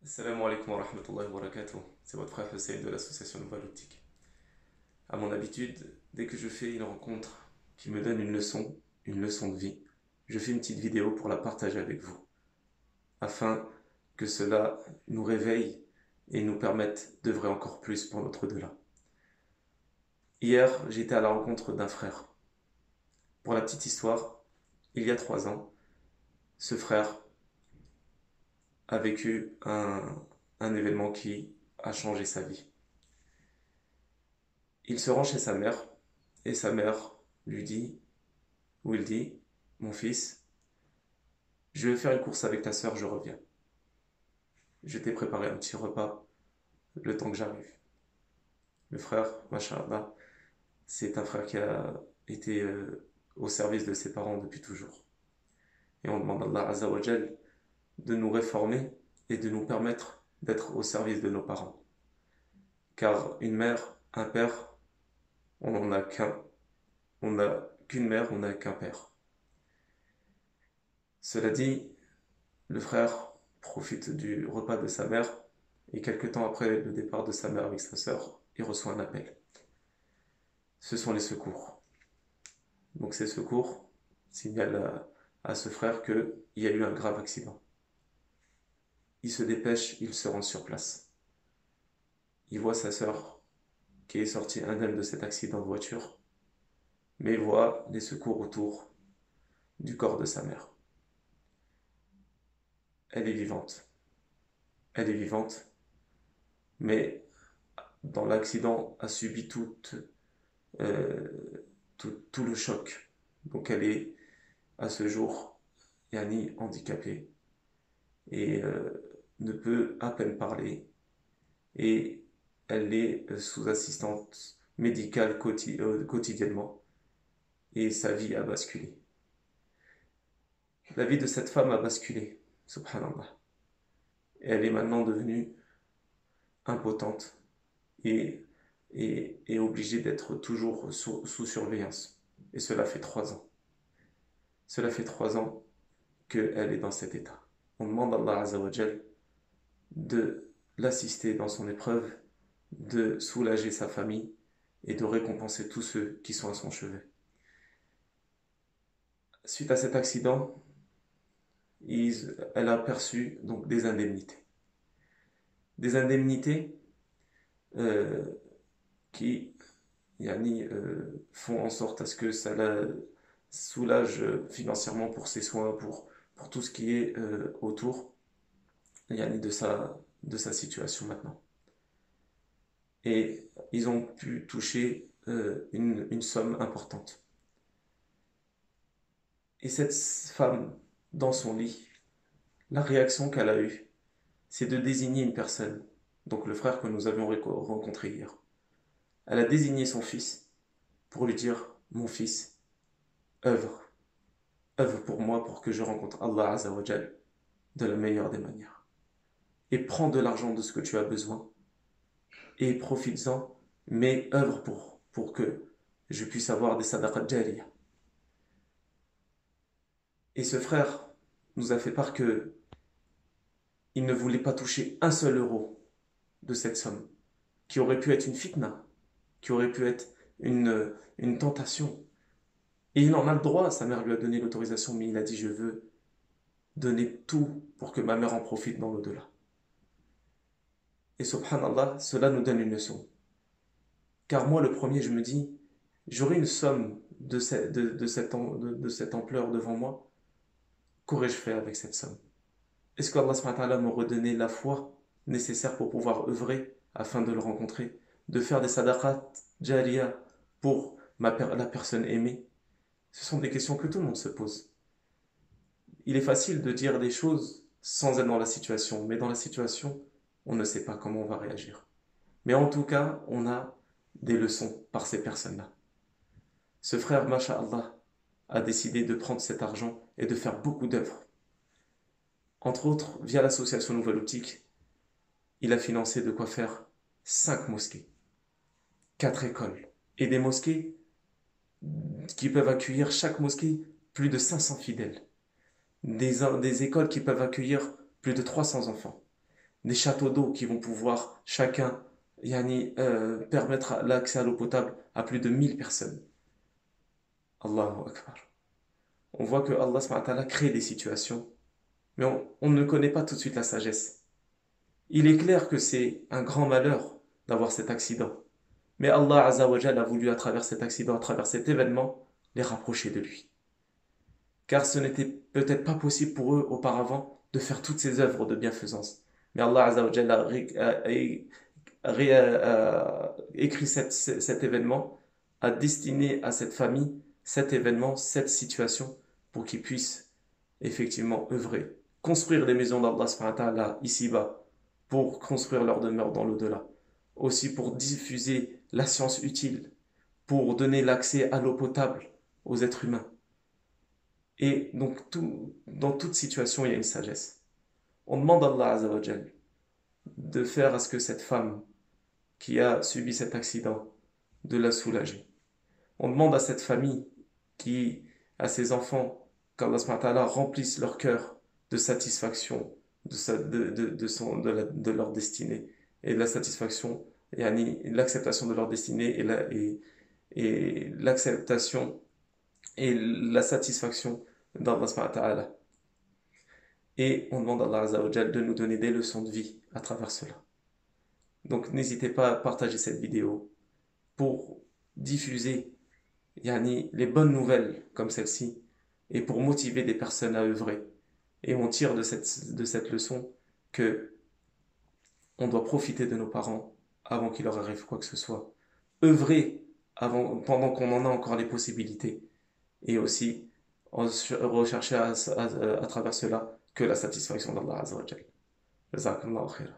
Assalamu alaikum wa rahmatullahi wa barakatuh. C'est votre frère Hussein de l'association Nouvelle Optique. À mon habitude, dès que je fais une rencontre qui me donne une leçon de vie, je fais une petite vidéo pour la partager avec vous, afin que cela nous réveille et nous permette d'œuvrer encore plus pour notre delà. Hier, j'étais à la rencontre d'un frère. Pour la petite histoire, il y a 3 ans, ce frère a vécu un événement qui a changé sa vie. Il se rend chez sa mère et sa mère lui dit, ou il dit, mon fils, je vais faire une course avec ta sœur, je reviens. Je t'ai préparé un petit repas le temps que j'arrive. Le frère, machallah, c'est un frère qui a été au service de ses parents depuis toujours. Et on demande à Allah Azza wa Jal de nous réformer et de nous permettre d'être au service de nos parents. Car une mère, un père, on n'en a qu'un. On n'a qu'une mère, on n'a qu'un père. Cela dit, le frère profite du repas de sa mère et quelque temps après le départ de sa mère avec sa sœur, il reçoit un appel. Ce sont les secours. Donc ces secours signalent à ce frère qu'il y a eu un grave accident. Il se dépêche, il se rend sur place. Il voit sa sœur qui est sortie indemne de cet accident de voiture, mais il voit les secours autour du corps de sa mère. Elle est vivante. Elle est vivante, mais dans l'accident a subi euh, tout le choc. Donc elle est à ce jour yani handicapée et ne peut à peine parler et elle est sous assistance médicale quotidiennement et sa vie a basculé. La vie de cette femme a basculé, subhanallah. Et elle est maintenant devenue impotente et, et obligée d'être toujours sous surveillance. Et cela fait 3 ans. Cela fait 3 ans qu'elle est dans cet état. On demande à Allah Azza wa Jal de l'assister dans son épreuve, de soulager sa famille et de récompenser tous ceux qui sont à son chevet. Suite à cet accident, elle a perçu donc des indemnités. Des indemnités euh, qui font en sorte à ce que ça la soulage financièrement pour ses soins, pour tout ce qui est autour de sa situation maintenant. Et ils ont pu toucher une somme importante. Et cette femme, dans son lit, la réaction qu'elle a eue, c'est de désigner une personne, donc le frère que nous avions rencontré hier. Elle a désigné son fils pour lui dire, mon fils, œuvre, œuvre pour moi pour que je rencontre Allah Azza wa Jal de la meilleure des manières. Et prends de l'argent de ce que tu as besoin et profites-en, mais œuvre pour que je puisse avoir des sadaqat jariyah. Et ce frère nous a fait part que il ne voulait pas toucher un seul euro de cette somme, qui aurait pu être une fitna, qui aurait pu être une tentation. Et il en a le droit, sa mère lui a donné l'autorisation, mais il a dit je veux donner tout pour que ma mère en profite dans l'au-delà. Et subhanallah, cela nous donne une leçon. Car moi, le premier, je me dis, j'aurai une somme de cette ampleur devant moi, qu'aurais-je fait avec cette somme? Est-ce qu'Allah subhanahu wa ta'ala me redonnait la foi nécessaire pour pouvoir œuvrer afin de le rencontrer, de faire des sadaqat jariyah pour la personne aimée? Ce sont des questions que tout le monde se pose. Il est facile de dire des choses sans être dans la situation, mais dans la situation, on ne sait pas comment on va réagir. Mais en tout cas, on a des leçons par ces personnes-là. Ce frère, masha'Allah, a décidé de prendre cet argent et de faire beaucoup d'œuvres. Entre autres, via l'association Nouvelle Optique, il a financé de quoi faire 5 mosquées, 4 écoles et des mosquées qui peuvent accueillir chaque mosquée plus de 500 fidèles, des écoles qui peuvent accueillir plus de 300 enfants, des châteaux d'eau qui vont pouvoir chacun permettre l'accès à l'eau potable à plus de 1000 personnes. Allahu Akbar. On voit que Allah subhanahu wa ta'ala crée des situations, mais on ne connaît pas tout de suite la sagesse. Il est clair que c'est un grand malheur d'avoir cet accident. Mais Allah Azza wa Jalla a voulu à travers cet accident, à travers cet événement, les rapprocher de lui. Car ce n'était peut-être pas possible pour eux auparavant de faire toutes ces œuvres de bienfaisance. Mais Allah Azza wa Jalla a écrit cet événement, a destiné à cette famille cet événement, cette situation, pour qu'ils puissent effectivement œuvrer, construire des maisons d'Allah subhanahu wa ta'ala ici-bas, pour construire leur demeure dans l'au-delà. Aussi pour diffuser la science utile, pour donner l'accès à l'eau potable aux êtres humains. Et donc, dans toute situation, il y a une sagesse. On demande à Allah Azza wa Jal de faire à ce que cette femme qui a subi cet accident, de la soulager. On demande à cette famille à ses enfants, qu'Allah subhanahu wa ta'ala remplisse leur cœur de satisfaction de leur destinée et de la satisfaction, l'acceptation de leur destinée et l'acceptation et la satisfaction d'Allah subhanahu wa ta'ala. Et on demande à Allah Azza wa Jal de nous donner des leçons de vie à travers cela. Donc n'hésitez pas à partager cette vidéo pour diffuser les bonnes nouvelles comme celle-ci et pour motiver des personnes à œuvrer. Et on tire de cette leçon que on doit profiter de nos parents avant qu'il leur arrive quoi que ce soit. Œuvrer pendant qu'on en a encore les possibilités. Et aussi rechercher à travers cela que la satisfaction d'Allah Azza wa Jal. Jazakallahu khairan.